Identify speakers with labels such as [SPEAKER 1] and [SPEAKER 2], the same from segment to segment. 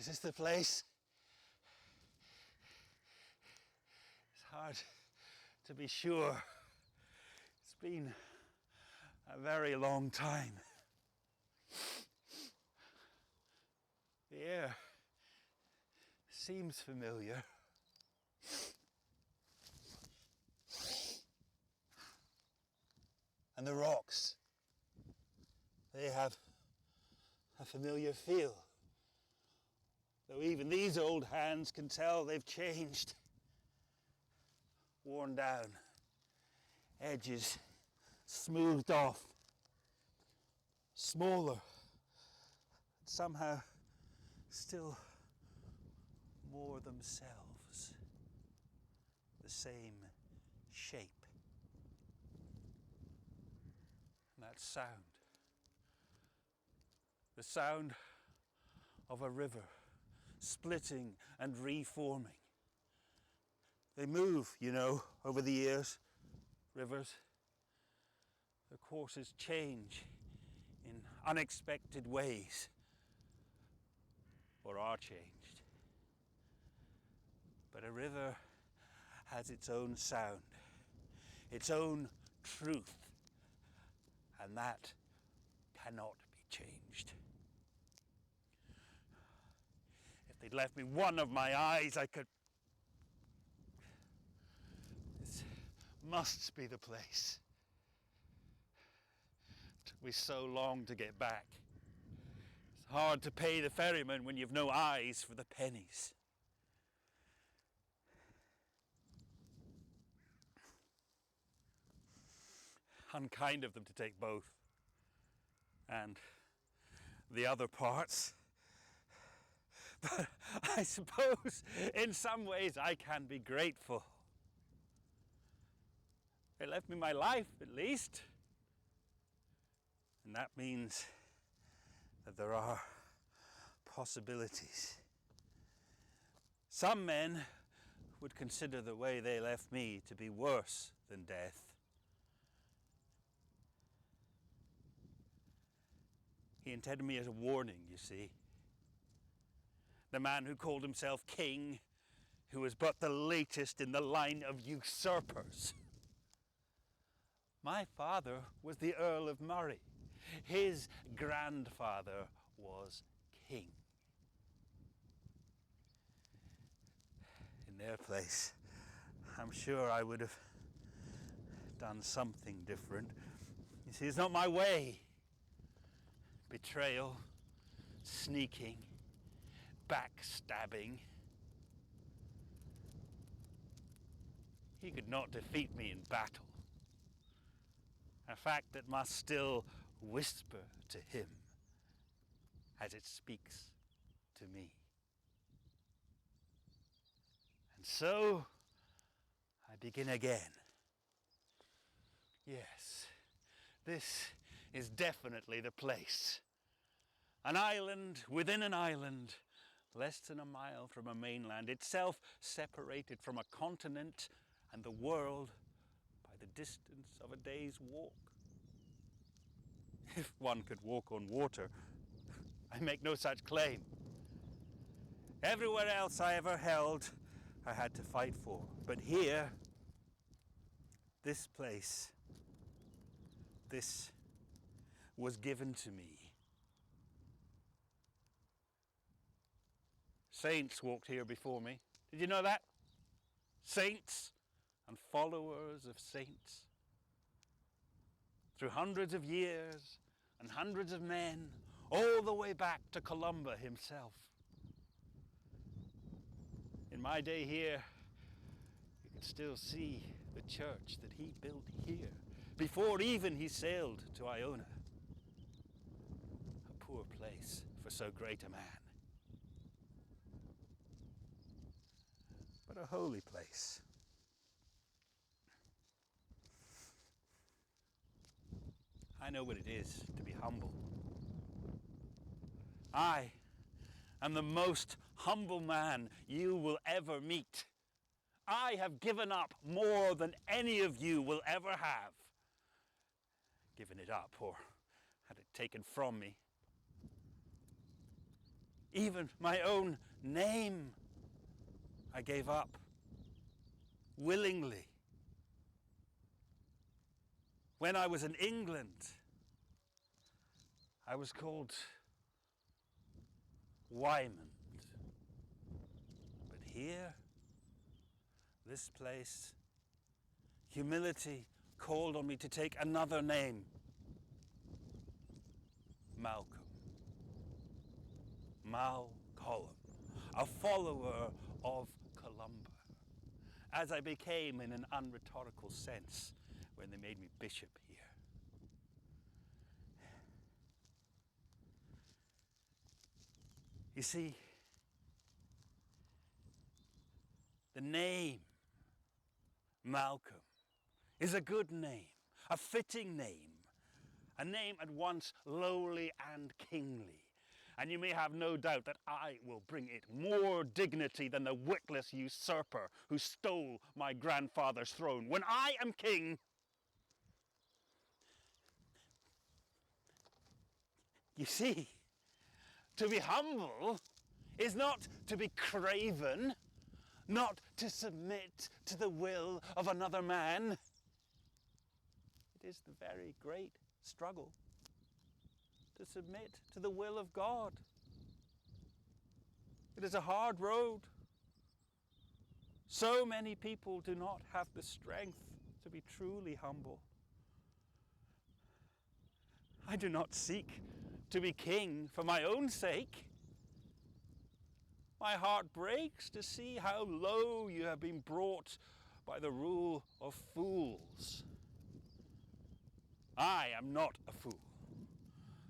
[SPEAKER 1] Is this the place? It's hard to be sure. It's been a very long time. The air seems familiar. And the rocks, they have a familiar feel. Though even these old hands can tell they've changed. Worn down, edges smoothed off, smaller, but somehow still more themselves, the same shape. And that sound, the sound of a river splitting and reforming. They move, you know, over the years, rivers. Their courses change in unexpected ways, or are changed. But a river has its own sound, its own truth, and that cannot be changed. If they'd left me one of my eyes, I could... This must be the place. It took me so long to get back. It's hard to pay the ferryman when you've no eyes for the pennies. Unkind of them to take both. And the other parts. But I suppose in some ways I can be grateful. They left me my life, at least. And that means that there are possibilities. Some men would consider the way they left me to be worse than death. He intended me as a warning, you see. The man who called himself king, who was but the latest in the line of usurpers. My father was the Earl of Murray. His grandfather was king. In their place, I'm sure I would have done something different. You see, it's not my way. Betrayal, sneaking, backstabbing. He could not defeat me in battle. A fact that must still whisper to him as it speaks to me. And so I begin again. Yes, this is definitely the place. An island within an island, less than a mile from a mainland, itself separated from a continent and the world by the distance of a day's walk. If one could walk on water, I make no such claim. Everywhere else I ever held, I had to fight for. But here, this place, this was given to me. Saints walked here before me. Did you know that? Saints and followers of saints. Through hundreds of years and hundreds of men, all the way back to Columba himself. In my day here, you can still see the church that he built here, before even he sailed to Iona. A poor place for so great a man. But a holy place. I know what it is to be humble. I am the most humble man you will ever meet. I have given up more than any of you will ever have. Given it up, or had it taken from me. Even my own name I gave up willingly. When I was in England, I was called Wimund. But here, this place, humility called on me to take another name, Malcolm. Malcolm, a follower of Columba, as I became in an unrhetorical sense when they made me bishop here. You see, the name Malcolm is a good name, a fitting name, a name at once lowly and kingly. And you may have no doubt that I will bring it more dignity than the witless usurper who stole my grandfather's throne. When I am king, you see, to be humble is not to be craven, not to submit to the will of another man. It is the very great struggle to submit to the will of God. It is a hard road. So many people do not have the strength to be truly humble. I do not seek to be king for my own sake. My heart breaks to see how low you have been brought by the rule of fools. I am not a fool.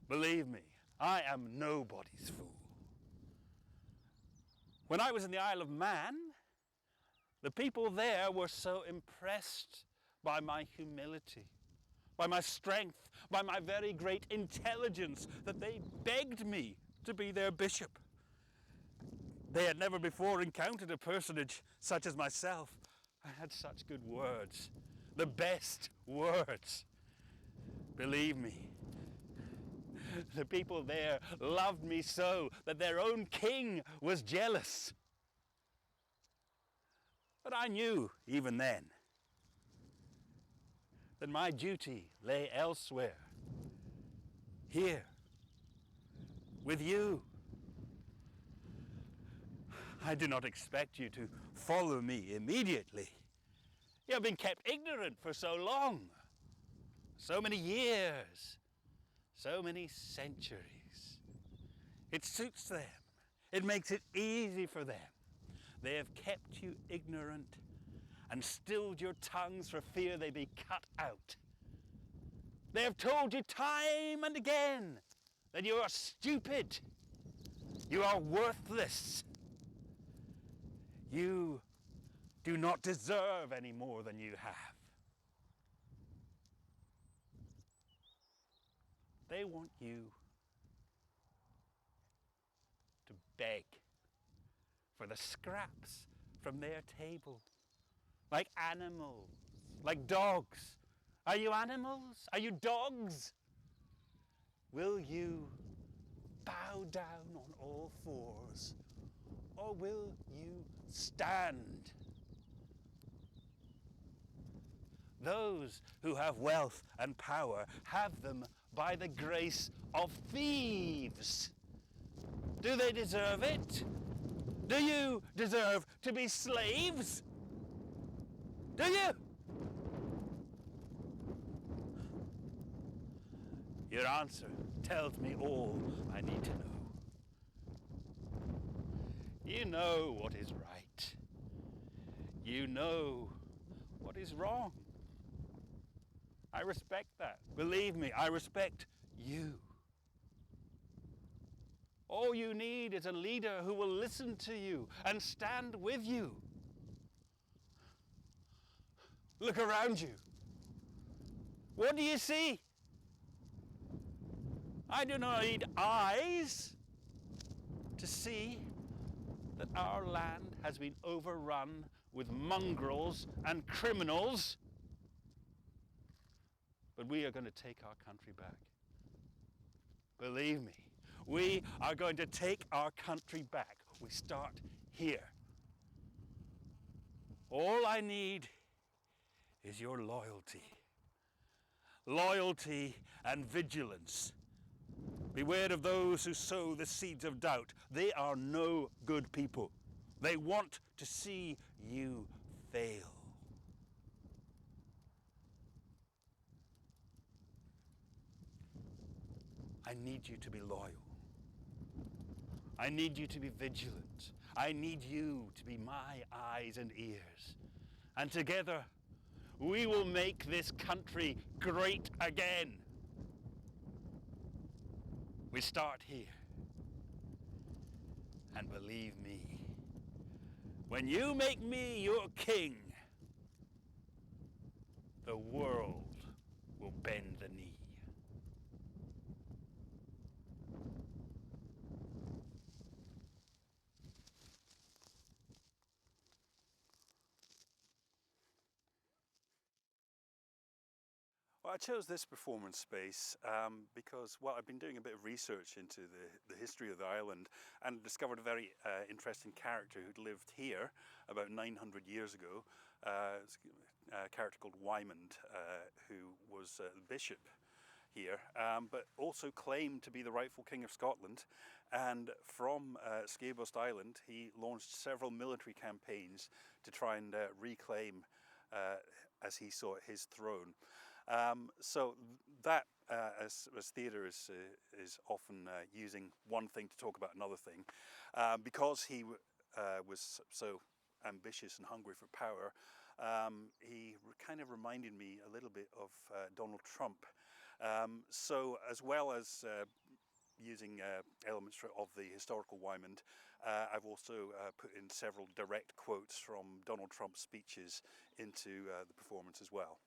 [SPEAKER 1] Believe me, I am nobody's fool. When I was in the Isle of Man, the people there were so impressed by my humility, by my strength, by my very great intelligence, that they begged me to be their bishop. They had never before encountered a personage such as myself. I had such good words, the best words. Believe me, the people there loved me so that their own king was jealous. But I knew, even then, that my duty lay elsewhere, here, with you. I do not expect you to follow me immediately. You have been kept ignorant for so long, so many years, so many centuries. It suits them. It makes it easy for them. They have kept you ignorant and stilled your tongues for fear they be cut out. They have told you time and again that you are stupid. You are worthless. You do not deserve any more than you have. They want you to beg for the scraps from their table, like animals, like dogs. Are you animals? Are you dogs? Will you bow down on all fours, or will you stand? Those who have wealth and power have them by the grace of thieves. Do they deserve it? Do you deserve to be slaves? Do you? Your answer tells me all I need to know. You know what is right. You know what is wrong. I respect that. Believe me, I respect you. All you need is a leader who will listen to you and stand with you. Look around you. What do you see? I do not need eyes to see that our land has been overrun with mongrels and criminals. But we are going to take our country back. Believe me, We are going to take our country back. We start here. All I need is your loyalty. Loyalty and vigilance. Beware of those who sow the seeds of doubt. They are no good people. They want to see you fail. I need you to be loyal. I need you to be vigilant. I need you to be my eyes and ears. And together, we will make this country great again. We start here. And believe me, when you make me your king, the world will bend the knee. Well, I chose this performance space because, well, I've been doing a bit of research into the history of the island and discovered a very interesting character who'd lived here about 900 years ago. A character called Wimund, who was the bishop here, but also claimed to be the rightful king of Scotland. And from Skeabost Island, he launched several military campaigns to try and reclaim, as he saw it, his throne. So that, as theatre is often using one thing to talk about another thing, because he was so ambitious and hungry for power, he kind of reminded me a little bit of Donald Trump. So as well as using elements of the historical Wimund, I've also put in several direct quotes from Donald Trump's speeches into the performance as well.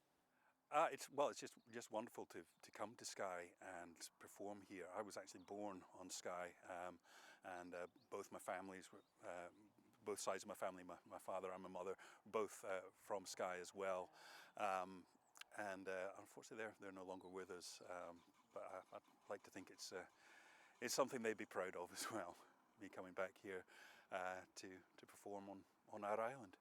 [SPEAKER 1] It's just wonderful to come to Skye and perform here. I was actually born on Skye, and both my families were, both sides of my family, my father and my mother, both from Skye as well. And unfortunately, they're no longer with us. But I'd like to think it's something they'd be proud of as well. Me coming back here to perform on our island.